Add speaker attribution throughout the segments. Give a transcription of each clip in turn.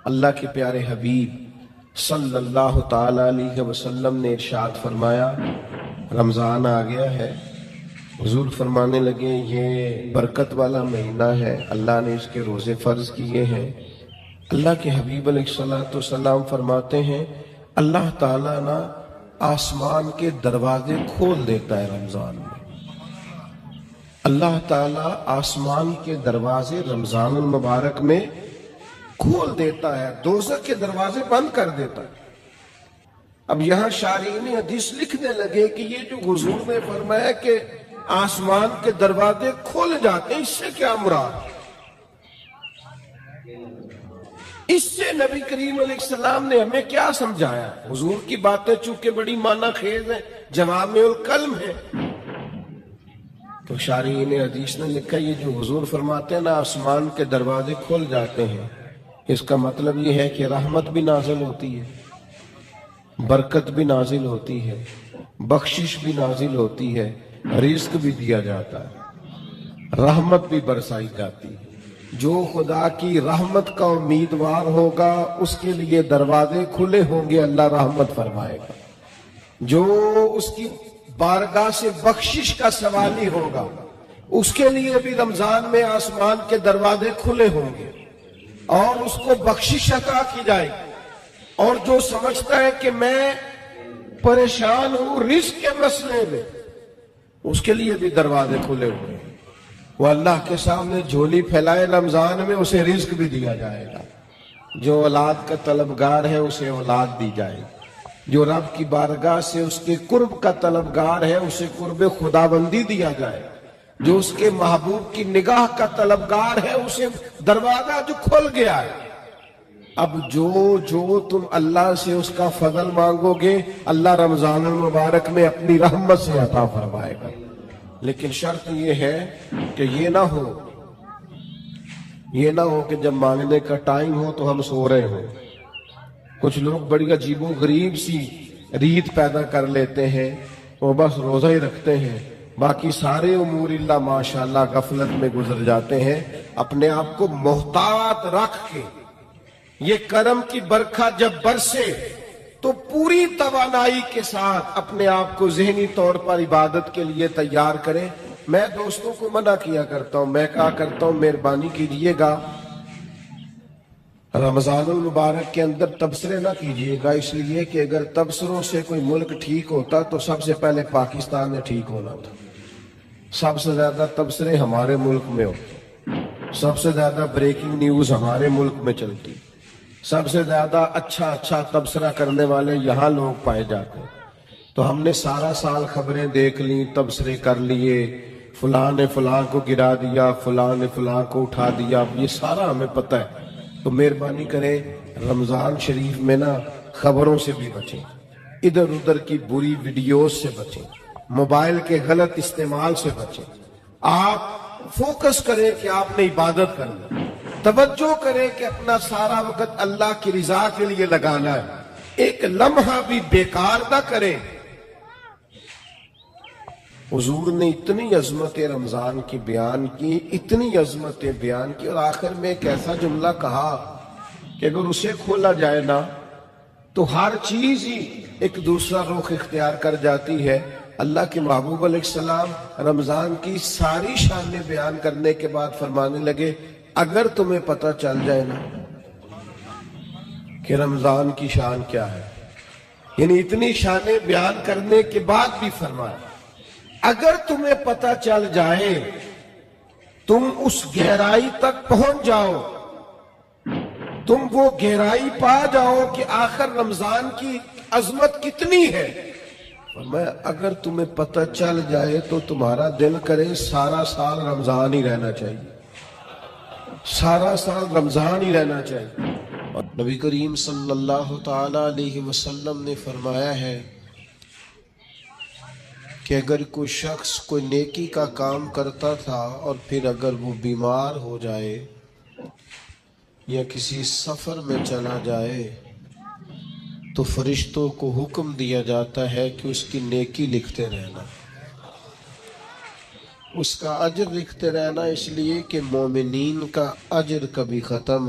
Speaker 1: اللہ کے پیارے حبیب صلی اللہ تعالی علیہ وسلم نے ارشاد فرمایا رمضان آ گیا ہے۔ حضور فرمانے لگے یہ برکت والا مہینہ ہے، اللہ نے اس کے روزے فرض کیے ہیں۔ اللہ کے حبیب علیہ الصلوۃ والسلام فرماتے ہیں اللہ تعالیٰ نا آسمان کے دروازے کھول دیتا ہے رمضان میں۔ اللہ تعالیٰ آسمان کے دروازے رمضان المبارک میں کھول دیتا ہے، دوزخ کے دروازے بند کر دیتا ہے۔ اب یہاں شارحین حدیث لکھنے لگے کہ یہ جو حضور نے فرمایا کہ آسمان کے دروازے کھول جاتے ہیں، اس سے کیا مراد؟ اس سے نبی کریم علیہ السلام نے ہمیں کیا سمجھایا؟ حضور کی باتیں چونکہ بڑی معنی خیز ہیں، جوامع الکلم ہے، تو شارحین حدیث نے لکھا یہ جو حضور فرماتے ہیں نا آسمان کے دروازے کھل جاتے ہیں، اس کا مطلب یہ ہے کہ رحمت بھی نازل ہوتی ہے، برکت بھی نازل ہوتی ہے، بخشش بھی نازل ہوتی ہے، رزق بھی دیا جاتا ہے، رحمت بھی برسائی جاتی ہے۔ جو خدا کی رحمت کا امیدوار ہوگا اس کے لیے دروازے کھلے ہوں گے، اللہ رحمت فرمائے گا۔ جو اس کی بارگاہ سے بخشش کا سوالی ہوگا اس کے لیے بھی رمضان میں آسمان کے دروازے کھلے ہوں گے اور اس کو بخشش عطا کی جائے گی۔ اور جو سمجھتا ہے کہ میں پریشان ہوں رزق کے مسئلے میں، اس کے لیے بھی دروازے کھلے ہوئے ہیں، وہ اللہ کے سامنے جھولی پھیلائے رمضان میں، اسے رزق بھی دیا جائے گا۔ جو اولاد کا طلبگار ہے اسے اولاد دی جائے گی، جو رب کی بارگاہ سے اس کے قرب کا طلبگار ہے اسے قرب خداوندی دیا جائے، جو اس کے محبوب کی نگاہ کا طلبگار ہے اسے دروازہ جو کھل گیا ہے۔ اب جو تم اللہ سے اس کا فضل مانگو گے اللہ رمضان المبارک میں اپنی رحمت سے عطا فرمائے گا، لیکن شرط یہ ہے کہ یہ نہ ہو کہ جب مانگنے کا ٹائم ہو تو ہم سو رہے ہوں۔ کچھ لوگ بڑی عجیب و غریب سی ریت پیدا کر لیتے ہیں، وہ بس روزہ ہی رکھتے ہیں، باقی سارے امور اللہ ماشاءاللہ غفلت میں گزر جاتے ہیں۔ اپنے آپ کو محتاط رکھ کے یہ کرم کی برکھا جب برسے تو پوری توانائی کے ساتھ اپنے آپ کو ذہنی طور پر عبادت کے لیے تیار کریں۔ میں دوستوں کو منع کیا کرتا ہوں، میں کہا کرتا ہوں مہربانی کیجئے گا رمضان المبارک کے اندر تبصرے نہ کیجئے گا، اس لیے کہ اگر تبصروں سے کوئی ملک ٹھیک ہوتا تو سب سے پہلے پاکستان میں ٹھیک ہونا تھا۔ سب سے زیادہ تبصرے ہمارے ملک میں ہوتے، سب سے زیادہ بریکنگ نیوز ہمارے ملک میں چلتی، سب سے زیادہ اچھا تبصرہ کرنے والے یہاں لوگ پائے جاتے ہیں۔ تو ہم نے سارا سال خبریں دیکھ لیں، تبصرے کر لیے، فلاں نے فلاں کو گرا دیا، فلاں نے فلاں کو اٹھا دیا، یہ سارا ہمیں پتہ ہے۔ تو مہربانی کریں رمضان شریف میں نا خبروں سے بھی بچیں، ادھر ادھر کی بری ویڈیوز سے بچیں، موبائل کے غلط استعمال سے بچیں۔ آپ فوکس کریں کہ آپ نے عبادت کرنا، توجہ کریں کہ اپنا سارا وقت اللہ کی رضا کے لیے لگانا ہے، ایک لمحہ بھی بیکار نہ کریں۔ حضور نے اتنی عظمت رمضان کی بیان کی، اتنی عظمتیں بیان کی، اور آخر میں ایک ایسا جملہ کہا کہ اگر اسے کھولا جائے نا تو ہر چیز ہی ایک دوسرا رخ اختیار کر جاتی ہے۔ اللہ کے محبوب علیہ السلام رمضان کی ساری شانیں بیان کرنے کے بعد فرمانے لگے اگر تمہیں پتہ چل جائے نا کہ رمضان کی شان کیا ہے، یعنی اتنی شانیں بیان کرنے کے بعد بھی فرمایا اگر تمہیں پتہ چل جائے تم اس گہرائی تک پہنچ جاؤ، تم وہ گہرائی پا جاؤ کہ آخر رمضان کی عظمت کتنی ہے۔ فرمایا اگر تمہیں پتہ چل جائے تو تمہارا دل کرے سارا سال رمضان ہی رہنا چاہیے، سارا سال رمضان ہی رہنا چاہیے۔ اور نبی کریم صلی اللہ تعالی علیہ وسلم نے فرمایا ہے کہ اگر کوئی شخص کوئی نیکی کا کام کرتا تھا اور پھر اگر وہ بیمار ہو جائے یا کسی سفر میں چلا جائے تو فرشتوں کو حکم دیا جاتا ہے کہ اس کی نیکی لکھتے رہنا، اس کا اجر لکھتے رہنا، اس لیے کہ مومنین کا اجر کبھی ختم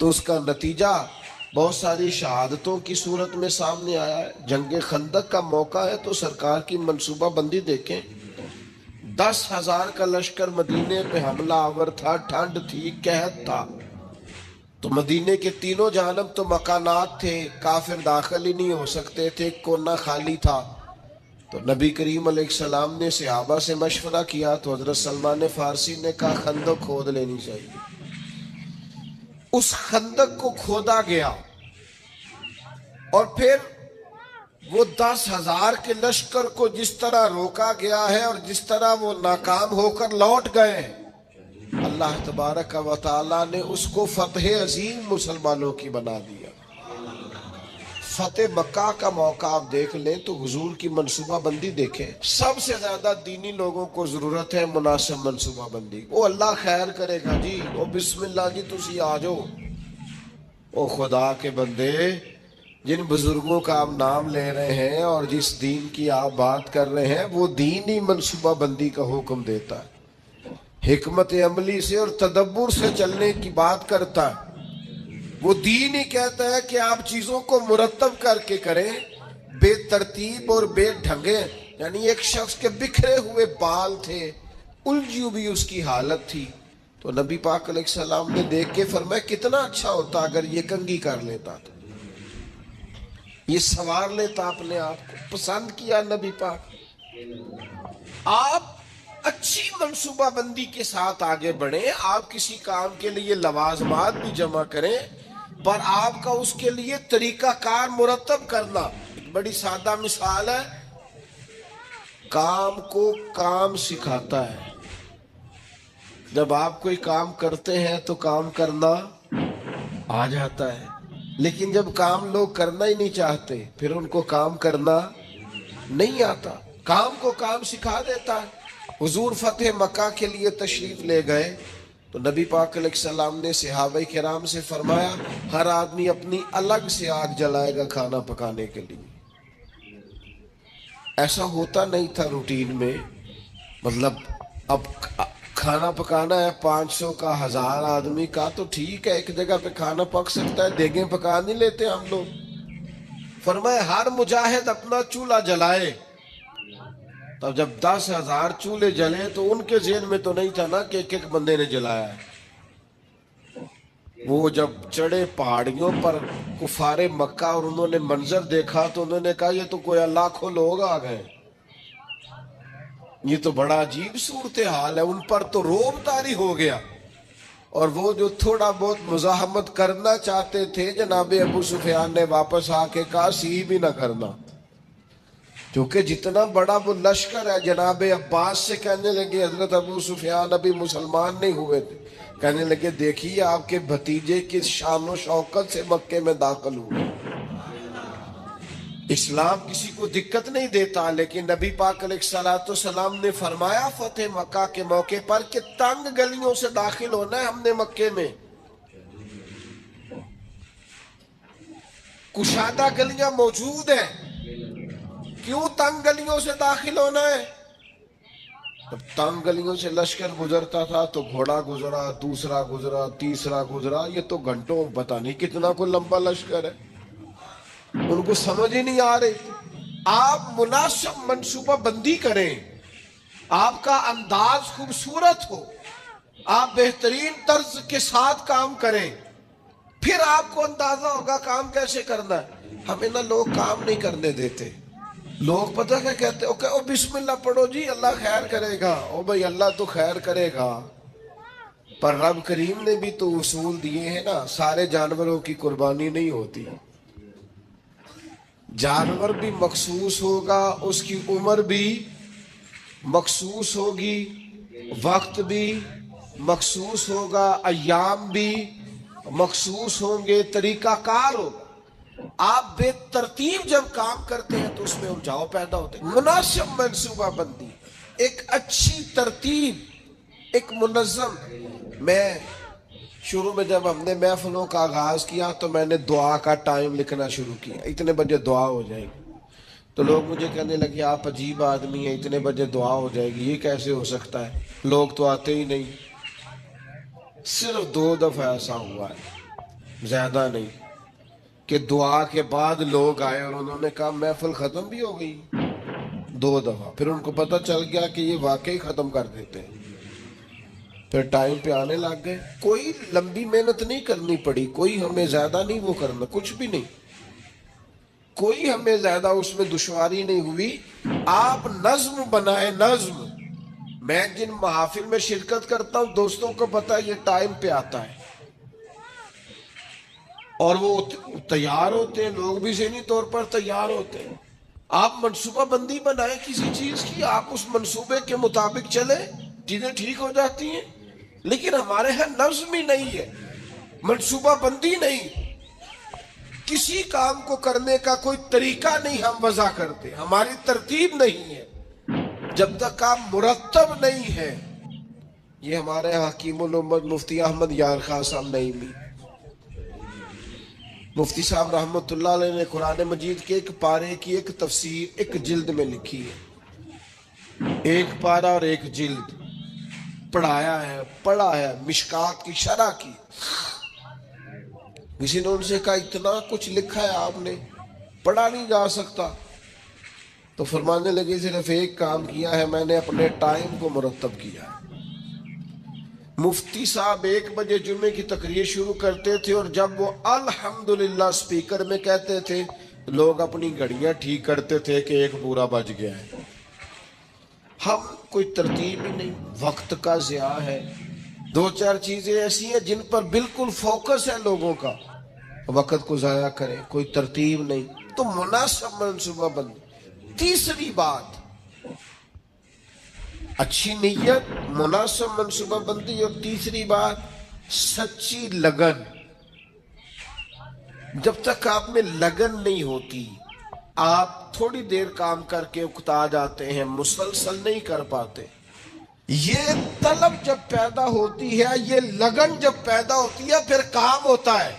Speaker 1: تو اس کا نتیجہ بہت ساری شہادتوں کی صورت میں سامنے آیا ہے۔ جنگ خندق کا موقع ہے تو سرکار کی منصوبہ بندی دیکھیں، 10,000 کا لشکر مدینے پہ حملہ آور تھا، ٹھنڈ تھی، قحط تھا، تو مدینے کے تینوں جانب تو مکانات تھے، کافر داخل ہی نہیں ہو سکتے تھے، کونا خالی تھا۔ تو نبی کریم علیہ السلام نے صحابہ سے مشورہ کیا تو حضرت سلمان فارسی نے کہا خندق کھود لینی چاہیے۔ اس خندق کو کھودا گیا اور پھر وہ 10,000 کے لشکر کو جس طرح روکا گیا ہے اور جس طرح وہ ناکام ہو کر لوٹ گئے، اللہ تبارک و تعالی نے اس کو فتح عظیم مسلمانوں کی بنا دیا۔ فتح مکہ کا موقع آپ دیکھ لیں تو حضور کی منصوبہ بندی دیکھیں، سب سے زیادہ دینی لوگوں کو ضرورت ہے مناسب منصوبہ بندی۔ وہ اللہ خیر کرے گا جی، وہ بسم اللہ جی تسی آ جاؤ۔ او خدا کے بندے، جن بزرگوں کا آپ نام لے رہے ہیں اور جس دین کی آپ بات کر رہے ہیں، وہ دینی منصوبہ بندی کا حکم دیتا ہے، حکمت عملی سے اور تدبر سے چلنے کی بات کرتا ہے۔ وہ دین ہی کہتا ہے کہ آپ چیزوں کو مرتب کر کے کریں، بے ترتیب اور بے ڈھنگے۔ یعنی ایک شخص کے بکھرے ہوئے بال تھے، الجھی ہوئی اس کی حالت تھی، تو نبی پاک علیہ السلام نے دیکھ کے فرمایا کتنا اچھا ہوتا اگر یہ کنگھی کر لیتا، تو یہ سنوار لیتا اپنے آپ کو۔ پسند کیا نبی پاک۔ آپ اچھی منصوبہ بندی کے ساتھ آگے بڑھیں، آپ کسی کام کے لیے لوازمات بھی جمع کریں، پر آپ کا اس کے لیے طریقہ کار مرتب کرنا۔ بڑی سادہ مثال ہے، کام کو کام سکھاتا ہے۔ جب آپ کوئی کام کرتے ہیں تو کام کرنا آ جاتا ہے، لیکن جب کام لوگ کرنا ہی نہیں چاہتے پھر ان کو کام کرنا نہیں آتا۔ کام کو کام سکھا دیتا ہے۔ حضور فتح مکہ کے لیے تشریف لے گئے تو نبی پاک علیہ السلام نے صحابہ کرام سے فرمایا ہر آدمی اپنی الگ سے آگ جلائے گا کھانا پکانے کے لیے۔ ایسا ہوتا نہیں تھا روٹین میں، مطلب اب کھانا پکانا ہے 500 کا 1000 آدمی کا تو ٹھیک ہے، ایک جگہ پہ کھانا پک سکتا ہے، دیگیں پکا نہیں لیتے ہم لوگ۔ فرمایا ہر مجاہد اپنا چولہا جلائے۔ تب جب 10,000 چولہے جلے تو ان کے ذہن میں تو نہیں تھا نا کہ ایک ایک بندے نے جلایا ہے۔ وہ جب چڑھے پہاڑیوں پر کفار مکہ اور انہوں نے منظر دیکھا تو انہوں نے کہا یہ تو کوئی لاکھوں لوگ آ گئے، یہ تو بڑا عجیب صورتحال ہے۔ ان پر تو رعب طاری ہو گیا، اور وہ جو تھوڑا بہت مزاحمت کرنا چاہتے تھے جناب ابو سفیان نے واپس آ کے کہا سی بھی نہ کرنا، کیونکہ جتنا بڑا وہ لشکر ہے۔ جناب عباس سے کہنے لگے حضرت ابو سفیان ابھی مسلمان نہیں ہوئے تھے، کہنے لگے دیکھیے آپ کے بھتیجے کی شان و شوکت سے مکے میں داخل ہوئے۔ اسلام کسی کو دقت نہیں دیتا، لیکن نبی پاک علیہ السلام نے فرمایا فتح مکہ کے موقع پر کہ تنگ گلیوں سے داخل ہونا ہے ہم نے مکے میں، کشادہ گلیاں موجود ہیں، کیوں تنگ گلیوں سے داخل ہونا ہے؟ جب تنگ گلیوں سے لشکر گزرتا تھا تو گھوڑا گزرا، دوسرا گزرا، تیسرا گزرا، یہ تو گھنٹوں پتہ نہیں کتنا کوئی لمبا لشکر ہے، ان کو سمجھ ہی نہیں آ رہی۔ آپ مناسب منصوبہ بندی کریں، آپ کا انداز خوبصورت ہو، آپ بہترین طرز کے ساتھ کام کریں، پھر آپ کو اندازہ ہوگا کام کیسے کرنا ہے۔ ہمیں نہ لوگ کام نہیں کرنے دیتے، لوگ پتہ کیا کہتے ہیں، او بسم اللہ پڑھو جی اللہ خیر کرے گا۔ او بھائی اللہ تو خیر کرے گا، پر رب کریم نے بھی تو اصول دیے ہیں نا، سارے جانوروں کی قربانی نہیں ہوتی، جانور بھی مخصوص ہوگا، اس کی عمر بھی مخصوص ہوگی، وقت بھی مخصوص ہوگا، ایام بھی مخصوص ہوں گے، طریقہ کار ہوگا۔ آپ بے ترتیب جب کام کرتے ہیں تو اس میں الجھاؤ پیدا ہوتے ہیں۔ مناسب منصوبہ بندی، ایک اچھی ترتیب، ایک منظم۔ میں شروع میں جب ہم نے محفلوں کا آغاز کیا تو میں نے دعا کا ٹائم لکھنا شروع کیا، اتنے بجے دعا ہو جائے گی، تو لوگ مجھے کہنے لگے آپ عجیب آدمی ہیں، اتنے بجے دعا ہو جائے گی، یہ کیسے ہو سکتا ہے، لوگ تو آتے ہی نہیں۔ صرف 2 دفعہ ایسا ہوا ہے، زیادہ نہیں کہ دعا کے بعد لوگ آئے اور انہوں نے کہا محفل ختم بھی ہو گئی 2 دفعہ، پھر ان کو پتہ چل گیا کہ یہ واقعی ختم کر دیتے ہیں، پھر ٹائم پہ آنے لگ گئے۔ کوئی لمبی محنت نہیں کرنی پڑی، کوئی ہمیں زیادہ نہیں وہ کرنا، کچھ بھی نہیں، کوئی ہمیں زیادہ اس میں دشواری نہیں ہوئی۔ آپ نظم بنائے، نظم۔ میں جن محافل میں شرکت کرتا ہوں دوستوں کو پتا ہے یہ ٹائم پہ آتا ہے اور وہ تیار ہوتے ہیں، لوگ بھی ذہنی طور پر تیار ہوتے ہیں۔ آپ منصوبہ بندی بنائیں کسی چیز کی، آپ اس منصوبے کے مطابق چلیں، چیزیں ٹھیک ہو جاتی ہیں۔ لیکن ہمارے ہاں نظم ہی نہیں ہے، منصوبہ بندی نہیں، کسی کام کو کرنے کا کوئی طریقہ نہیں ہم وضع کرتے، ہماری ترتیب نہیں ہے۔ جب تک کام مرتب نہیں ہے، یہ ہمارے حکیم الامت مفتی احمد یار خان صاحب نعیمی، مفتی صاحب رحمۃ اللہ علیہ نے قرآن مجید کے ایک پارے کی ایک تفسیر ایک جلد میں لکھی ہے، ایک پارہ اور ایک جلد پڑھا ہے مشکات کی شرح کی۔ کسی نے ان سے کہا اتنا کچھ لکھا ہے آپ نے، پڑھا نہیں جا سکتا؟ تو فرمانے لگے صرف ایک کام کیا ہے میں نے، اپنے ٹائم کو مرتب کیا ہے۔ مفتی صاحب 1 بجے جمعے کی تقریر شروع کرتے تھے اور جب وہ الحمدللہ سپیکر میں کہتے تھے لوگ اپنی گھڑیاں ٹھیک کرتے تھے کہ 1 پورا بج گیا ہے۔ ہم کوئی ترتیب ہی نہیں، وقت کا ضیاع ہے۔ 2-4 چیزیں ایسی ہیں جن پر بالکل فوکس ہے لوگوں کا، وقت کو ضائع کریں، کوئی ترتیب نہیں۔ تو مناسب منصوبہ بندی۔ تیسری بات، اچھی نیت، مناسب منصوبہ بندی، اور تیسری بات سچی لگن۔ جب تک آپ میں لگن نہیں ہوتی، آپ تھوڑی دیر کام کر کے اکتا جاتے ہیں، مسلسل نہیں کر پاتے۔ یہ طلب جب پیدا ہوتی ہے، یہ لگن جب پیدا ہوتی ہے، پھر کام ہوتا ہے۔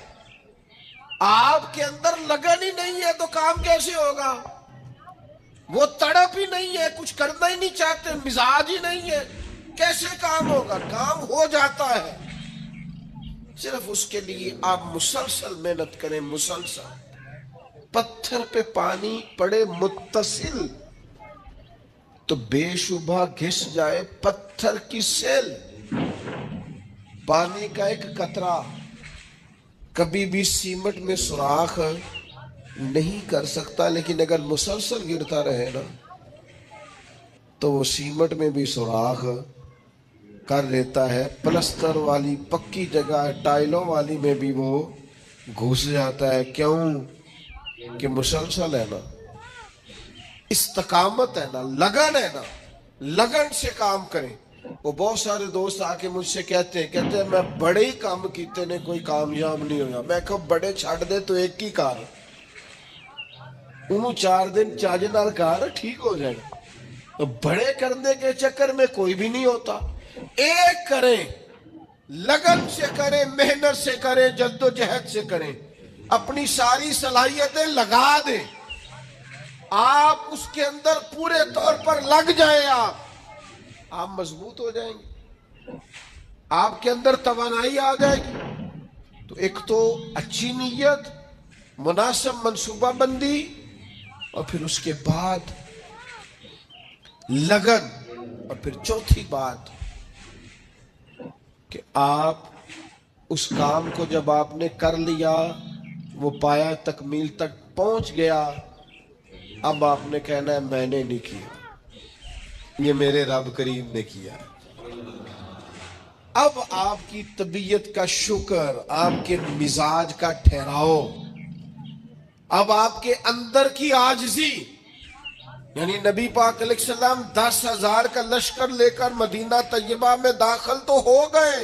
Speaker 1: آپ کے اندر لگن ہی نہیں ہے تو کام کیسے ہوگا؟ وہ تڑپ ہی نہیں ہے، کچھ کرنا ہی نہیں چاہتے، مزاج ہی نہیں ہے، کیسے کام ہوگا؟ کام ہو جاتا ہے، صرف اس کے لیے آپ مسلسل محنت کریں، مسلسل۔ پتھر پہ پانی پڑے متصل تو بے شبہ گھس جائے پتھر کی سیل۔ پانی کا ایک قطرہ کبھی بھی سیمنٹ میں سوراخ نہیں کر سکتا، لیکن اگر مسلسل گرتا رہے نا تو وہ سیمنٹ میں بھی سوراخ کر لیتا ہے، پلستر والی پکی جگہ ٹائلوں والی میں بھی وہ گھس جاتا ہے۔ کیوں؟ کہ مسلسل ہے نا، استقامت ہے نا، لگن ہے نا، لگن سے کام کریں۔ وہ بہت سارے دوست آ کے مجھ سے کہتے ہیں میں بڑے ہی کام کیتے نے کوئی کامیاب نہیں ہویا۔ میں کہا بڑے چھڑ دے تو ایک ہی کار، انہوں 4 دن چاج نال کار ٹھیک ہو جائے گا۔ بڑے کرنے کے چکر میں کوئی بھی نہیں ہوتا۔ ایک کریں، لگن سے کریں، محنت سے کریں، جد و جہد سے کریں، اپنی ساری صلاحیتیں لگا دیں، آپ اس کے اندر پورے طور پر لگ جائیں، آپ مضبوط ہو جائیں گے، آپ کے اندر توانائی آ جائے گی۔ تو ایک تو اچھی نیت، مناسب منصوبہ بندی، اور پھر اس کے بعد لگن، اور پھر چوتھی بات کہ آپ اس کام کو جب آپ نے کر لیا، وہ پایا تکمیل تک پہنچ گیا، اب آپ نے کہنا ہے میں نے نہیں کیا، یہ میرے رب کریم نے کیا۔ اب آپ کی طبیعت کا شکر، آپ کے مزاج کا ٹھہراؤ، اب آپ کے اندر کی عاجزی، یعنی نبی پاک علیہ السلام 10,000 کا لشکر لے کر مدینہ طیبہ میں داخل تو ہو گئے،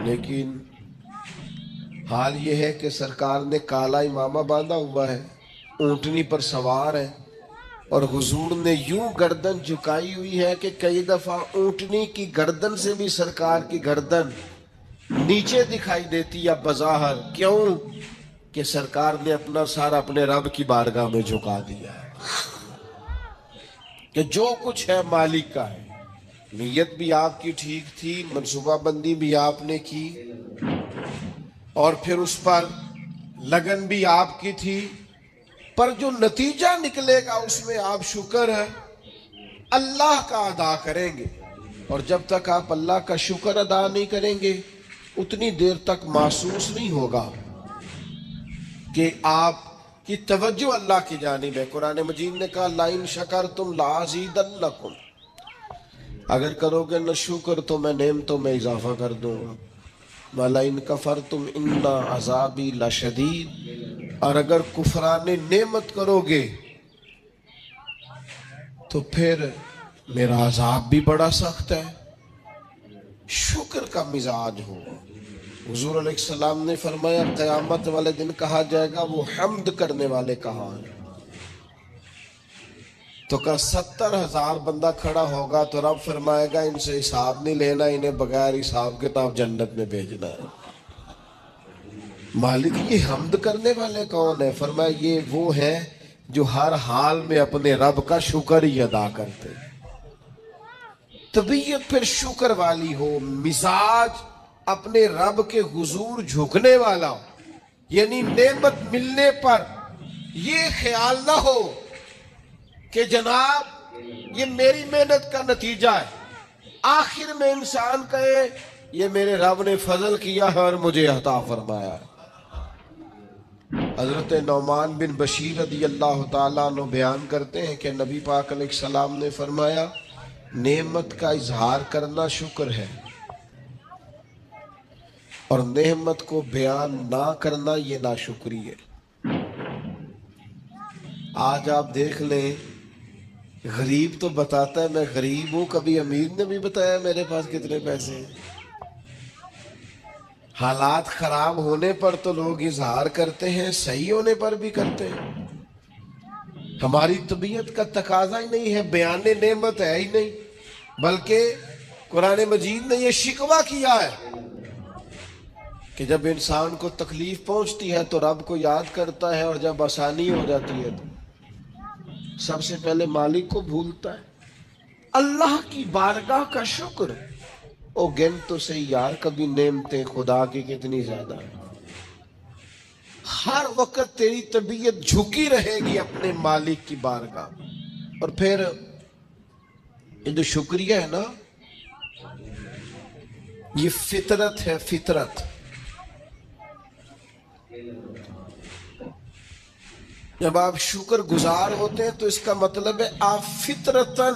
Speaker 1: لیکن حال یہ ہے کہ سرکار نے کالا امامہ باندھا ہوا ہے، اونٹنی پر سوار ہے، اور حضور نے یوں گردن جھکائی ہوئی ہے کہ کئی دفعہ اونٹنی کی گردن سے بھی سرکار کی گردن نیچے دکھائی دیتی یا بظاہر۔ کیوں؟ کہ سرکار نے اپنا سارا اپنے رب کی بارگاہ میں جھکا دیا ہے کہ جو کچھ ہے مالک کا ہے، نیت بھی آپ کی ٹھیک تھی، منصوبہ بندی بھی آپ نے کی، اور پھر اس پر لگن بھی آپ کی تھی، پر جو نتیجہ نکلے گا اس میں آپ شکر اللہ کا ادا کریں گے. اور جب تک آپ اللہ کا شکر ادا نہیں کریں گے اتنی دیر تک محسوس نہیں ہوگا کہ آپ کی توجہ اللہ کی جانب ہے. قرآن مجید نے کہا لَإِن شَكَرْتُمْ لَأَزِيدَنَّكُمْ، اگر کرو گے نہ شکر تو میں نعمتوں میں اضافہ کر دوں گا. وَلَئِن كَفَرْتُمْ إِنَّ عَذَابِي لَشَدِيدٌ، اور اگر کفران نعمت کرو گے تو پھر میرا عذاب بھی بڑا سخت ہے. شکر کا مزاج ہو. حضور علیہ السلام نے فرمایا قیامت والے دن کہا جائے گا وہ حمد کرنے والے کہاں ہیں؟ تو کہ 70,000 بندہ کھڑا ہوگا تو رب فرمائے گا ان سے حساب نہیں لینا، انہیں بغیر حساب کتاب جنت میں بھیجنا ہے. مالک یہ حمد کرنے والے کون ہیں؟ فرمایا یہ وہ ہیں جو ہر حال میں اپنے رب کا شکر ہی ادا کرتے. طبیعت پھر شکر والی ہو، مزاج اپنے رب کے حضور جھکنے والا ہو، یعنی نعمت ملنے پر یہ خیال نہ ہو کہ جناب یہ میری محنت کا نتیجہ ہے. آخر میں انسان کہے یہ میرے رب نے فضل کیا ہے اور مجھے عطا فرمایا ہے. حضرت نعمان بن بشیر رضی اللہ تعالیٰ عنہ بیان کرتے ہیں کہ نبی پاک علیہ السلام نے فرمایا نعمت کا اظہار کرنا شکر ہے اور نعمت کو بیان نہ کرنا یہ ناشکری ہے. آج آپ دیکھ لیں غریب تو بتاتا ہے میں غریب ہوں، کبھی امیر نے بھی بتایا میرے پاس کتنے پیسے ہیں. حالات خراب ہونے پر تو لوگ اظہار کرتے ہیں، صحیح ہونے پر بھی کرتے ہیں. ہماری طبیعت کا تقاضا ہی نہیں ہے، بیان نعمت ہے ہی نہیں، بلکہ قرآن مجید نے یہ شکوہ کیا ہے کہ جب انسان کو تکلیف پہنچتی ہے تو رب کو یاد کرتا ہے، اور جب آسانی ہو جاتی ہے تو سب سے پہلے مالک کو بھولتا ہے. اللہ کی بارگاہ کا شکر او گن تو صحیح یار کبھی نعمتیں خدا کی کتنی زیادہ ہیں. ہر وقت تیری طبیعت جھکی رہے گی اپنے مالک کی بارگاہ. اور پھر یہ جو شکریہ ہے نا یہ فطرت ہے، فطرت. جب آپ شکر گزار ہوتے ہیں تو اس کا مطلب ہے آپ فطرتاً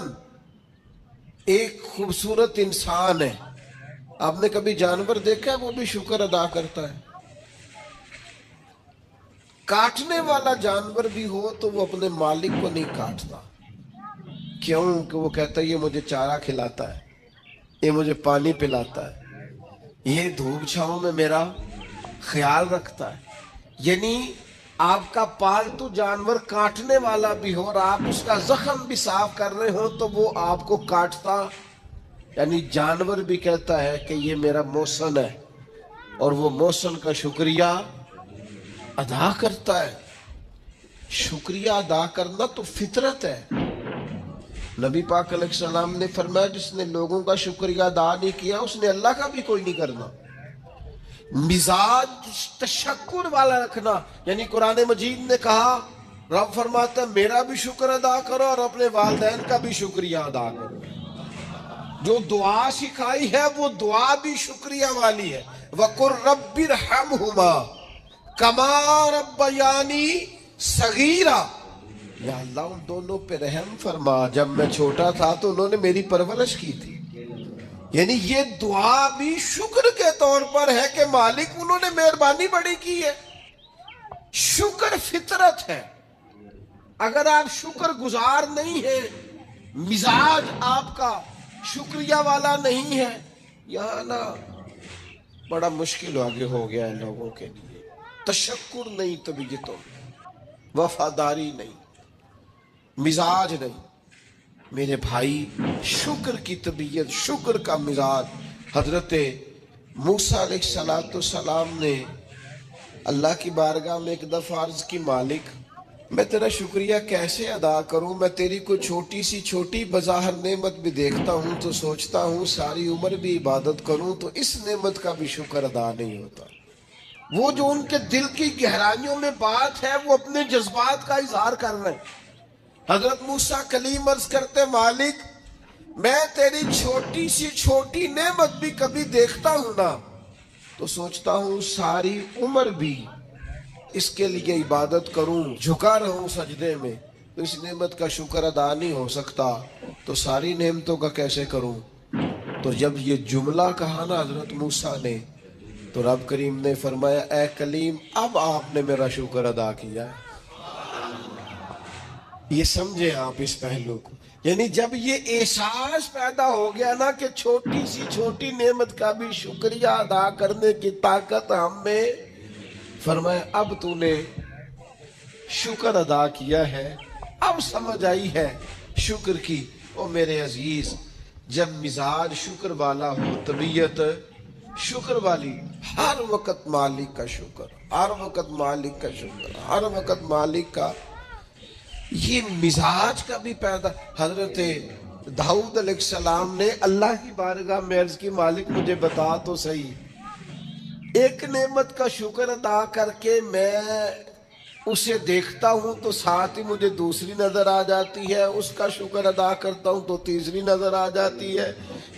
Speaker 1: ایک خوبصورت انسان ہے. آپ نے کبھی جانور دیکھا ہے وہ بھی شکر ادا کرتا ہے؟ کاٹنے والا جانور بھی ہو تو وہ اپنے مالک کو نہیں کاٹتا. کیوں؟ کہ وہ کہتا ہے یہ مجھے چارہ کھلاتا ہے، یہ مجھے پانی پلاتا ہے، یہ دھوپ چھاؤں میں میرا خیال رکھتا ہے. یعنی آپ کا پالتو جانور کاٹنے والا بھی ہو اور آپ اس کا زخم بھی صاف کر رہے ہو تو وہ آپ کو کاٹتا، یعنی جانور بھی کہتا ہے کہ یہ میرا محسن ہے اور وہ محسن کا شکریہ ادا کرتا ہے. شکریہ ادا کرنا تو فطرت ہے. نبی پاک علیہ السلام نے فرمایا جس نے لوگوں کا شکریہ ادا نہیں کیا اس نے اللہ کا بھی کوئی نہیں کرنا. مزاج تشکر والا رکھنا، یعنی قرآن مجید نے کہا رب فرماتا ہے میرا بھی شکر ادا کرو اور اپنے والدین کا بھی شکریہ ادا کرو. جو دعا سکھائی ہے وہ دعا بھی شکریہ والی ہے. وَقُلْ رَبِّ ارْحَمْهُمَا كَمَا رَبَّيَانِي صَغِيرًا، یا اللہ ان دونوں پہ رحم فرما، جب میں چھوٹا تھا تو انہوں نے میری پرورش کی تھی. یعنی یہ دعا بھی شکر کے طور پر ہے کہ مالک انہوں نے مہربانی بڑی کی ہے. شکر فطرت ہے. اگر آپ شکر گزار نہیں ہیں، مزاج آپ کا شکریہ والا نہیں ہے، یہاں نا بڑا مشکل آگے ہو گیا ہے لوگوں کے لیے. تشکر نہیں طبیعتوں میں، وفاداری نہیں، مزاج نہیں. میرے بھائی شکر کی طبیعت، شکر کا مزاج. حضرت موسیٰ علیہ السلام نے اللہ کی بارگاہ میں ایک دفعہ عرض کی مالک میں تیرا شکریہ کیسے ادا کروں؟ میں تیری کوئی چھوٹی سی چھوٹی بظاہر نعمت بھی دیکھتا ہوں تو سوچتا ہوں ساری عمر بھی عبادت کروں تو اس نعمت کا بھی شکر ادا نہیں ہوتا۔ وہ جو ان کے دل کی گہرائیوں میں بات ہے وہ اپنے جذبات کا اظہار کر رہے ہیں۔ حضرت موسیٰ کلیم عرض کرتے مالک میں تیری چھوٹی سی چھوٹی نعمت بھی کبھی دیکھتا ہوں نا تو سوچتا ہوں ساری عمر بھی اس کے لیے عبادت کروں، جھکا رہوں سجدے میں، تو اس نعمت کا شکر ادا نہیں ہو سکتا تو ساری نعمتوں کا کیسے کروں؟ تو جب یہ جملہ کہا نا حضرت موسیٰ نے تو رب کریم نے فرمایا اے کلیم اب آپ نے میرا شکر ادا کیا ہے۔ یہ سمجھے آپ اس پہلو کو، یعنی جب یہ احساس پیدا ہو گیا نا کہ چھوٹی سی چھوٹی نعمت کا بھی شکریہ ادا کرنے کی طاقت ہم میں، فرمایا اب تو نے شکر ادا کیا ہے، اب سمجھ آئی ہے شکر کی۔ او میرے عزیز جب مزاج شکر والا ہو، طبیعت شکر والی، ہر وقت مالک کا شکر، ہر وقت مالک کا شکر، ہر وقت مالک کا، یہ مزاج کا بھی پیدا۔ حضرت داؤد علیہ السلام نے اللہ کی بارگاہ میں عرض کی مالک مجھے بتا تو صحیح، ایک نعمت کا شکر ادا کر کے میں اسے دیکھتا ہوں تو ساتھ ہی مجھے دوسری نظر آ جاتی ہے، اس کا شکر ادا کرتا ہوں تو تیسری نظر آ جاتی ہے،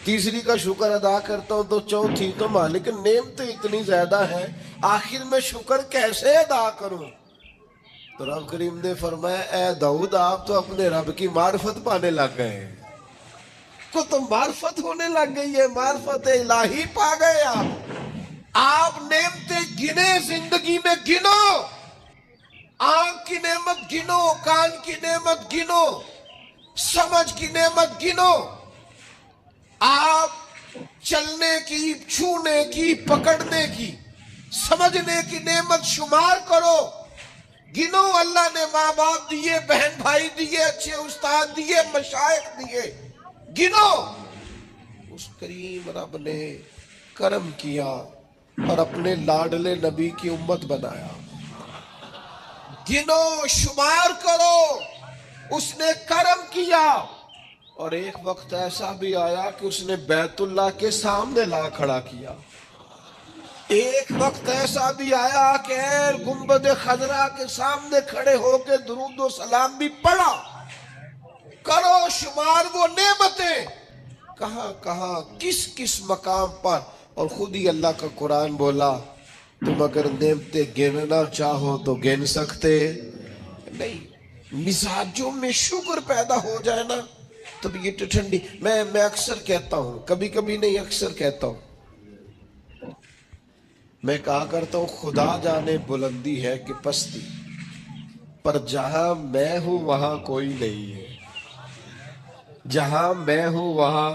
Speaker 1: تیسری کا شکر ادا کرتا ہوں تو چوتھی، تو مالک نعمتیں اتنی زیادہ ہیں آخر میں شکر کیسے ادا کروں؟ تو رب کریم نے فرمایا اے داؤد آپ تو اپنے رب کی معرفت پانے لگ گئے ہیں، کو تو معرفت ہونے لگ گئی ہے، معرفت الہی پا گئے آپ نعمتیں گنے زندگی میں گنو، آنکھ کی نعمت گنو، کان کی نعمت گنو، سمجھ کی نعمت گنو، آپ چلنے کی، چھونے کی، پکڑنے کی، سمجھنے کی نعمت شمار کرو، گنو اللہ نے ماں باپ دیے، بہن بھائی دیے، اچھے استاد دیے، مشائخ دیے، گنو۔ اس کریم رب نے کرم کیا اور اپنے لاڈلے نبی کی امت بنایا، گنو شمار کرو، اس نے کرم کیا۔ اور ایک وقت ایسا بھی آیا کہ اس نے بیت اللہ کے سامنے لا کھڑا کیا، ایک وقت ایسا بھی آیا کہ گنبد خضرا کے سامنے کھڑے ہو کے درود و سلام بھی پڑھا۔ کرو شمار وہ نعمتیں کہاں کہاں کس کس مقام پر، اور خود ہی اللہ کا قرآن بولا تم اگر نعمتیں گننا چاہو تو گن سکتے نہیں۔ مزاجوں میں شکر پیدا ہو جائے نا طبیعت ٹھنڈی۔ میں اکثر کہتا ہوں، کبھی کبھی نہیں اکثر کہتا ہوں، میں کہا کرتا ہوں خدا جانے بلندی ہے کہ پستی، پر جہاں میں ہوں وہاں کوئی نہیں ہے، جہاں میں ہوں وہاں،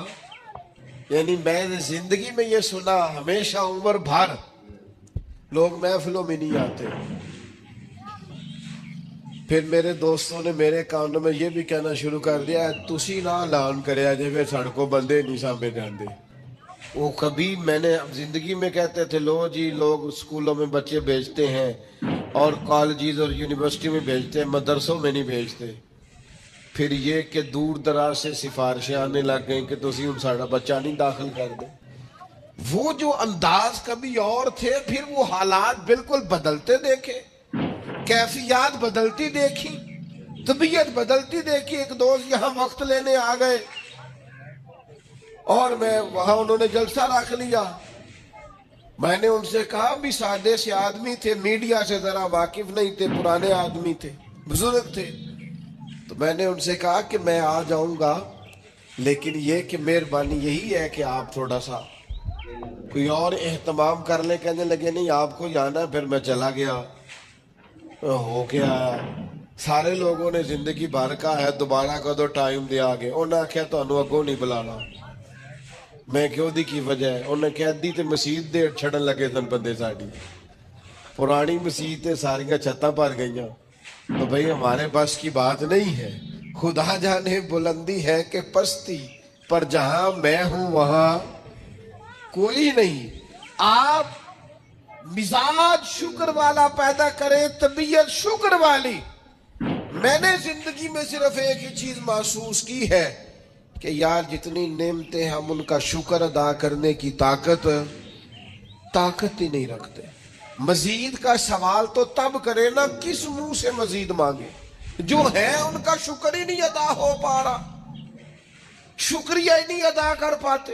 Speaker 1: یعنی میں نے زندگی میں یہ سنا ہمیشہ عمر بھر لوگ محفلوں میں نہیں آتے، پھر میرے دوستوں نے میرے کانوں میں یہ بھی کہنا شروع کر دیا تسی نہ اعلان کریا جے پھر سڑکوں بندے نہیں سامنے جاندے۔ وہ کبھی میں نے زندگی میں کہتے تھے لو جی لوگ اسکولوں میں بچے بھیجتے ہیں اور کالجز اور یونیورسٹی میں بھیجتے ہیں، مدرسوں میں نہیں بھیجتے، پھر یہ کہ دور دراز سے سفارشیں آنے لگ گئیں کہ تسی ان ساڑا بچہ نہیں داخل کر دیں۔ وہ جو انداز کبھی اور تھے پھر وہ حالات بالکل بدلتے دیکھے، کیفیات بدلتی دیکھی، طبیعت بدلتی دیکھی۔ ایک دوست یہاں وقت لینے آ گئے اور میں وہاں انہوں نے جلسہ رکھ لیا، میں نے ان سے کہا بھی سادے سے آدمی تھے، میڈیا سے ذرا واقف نہیں تھے، پرانے آدمی تھے، بزرگ تھے، تو میں نے ان سے کہا کہ میں آ جاؤں گا لیکن یہ کہ مہربانی یہی ہے کہ آپ تھوڑا سا کوئی اور اہتمام کر لیں۔ کہنے لگے نہیں آپ کو جانا، پھر میں چلا گیا، ہو کے آیا، سارے لوگوں نے زندگی بھر کا ہے دوبارہ کدو ٹائم دیا آگے، انہوں نے کہا تو اگوں نہیں بلانا، میں کیوں دی کی وجہ ہے، انہوں نے کہا دی تے مسجد دے چھڑن لگے تن بندے ساڑی، پرانی مسجد تے ساریاں چھتاں پر گئیاں، تو بھئی ہمارے بس کی بات نہیں ہے۔ خدا جانے بلندی ہے کہ پستی، پر جہاں میں ہوں وہاں کوئی نہیں۔ آپ مزاج شکر والا پیدا کریں، طبیعت شکر والی، میں نے زندگی میں صرف ایک ہی چیز محسوس کی ہے کہ یار جتنی نعمتیں ہم ان کا شکر ادا کرنے کی طاقت ہی نہیں رکھتے. مزید کا سوال تو تب کرے نا کس منہ سے مزید مانگے. جو ہے ان کا شکر ہی نہیں ادا ہو پا رہا, شکریہ ہی نہیں ادا کر پاتے.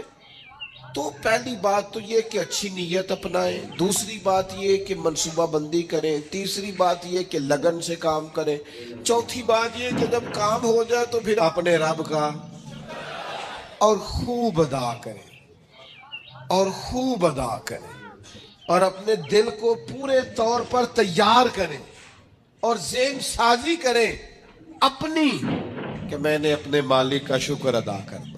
Speaker 1: تو پہلی بات تو یہ کہ اچھی نیت اپنائیں, دوسری بات یہ کہ منصوبہ بندی کریں, تیسری بات یہ کہ لگن سے کام کریں, چوتھی بات یہ کہ جب کام ہو جائے تو پھر اپنے رب کا اور خوب ادا کریں, اور اپنے دل کو پورے طور پر تیار کریں اور ذہن سازی کریں اپنی کہ میں نے اپنے مالک کا شکر ادا کر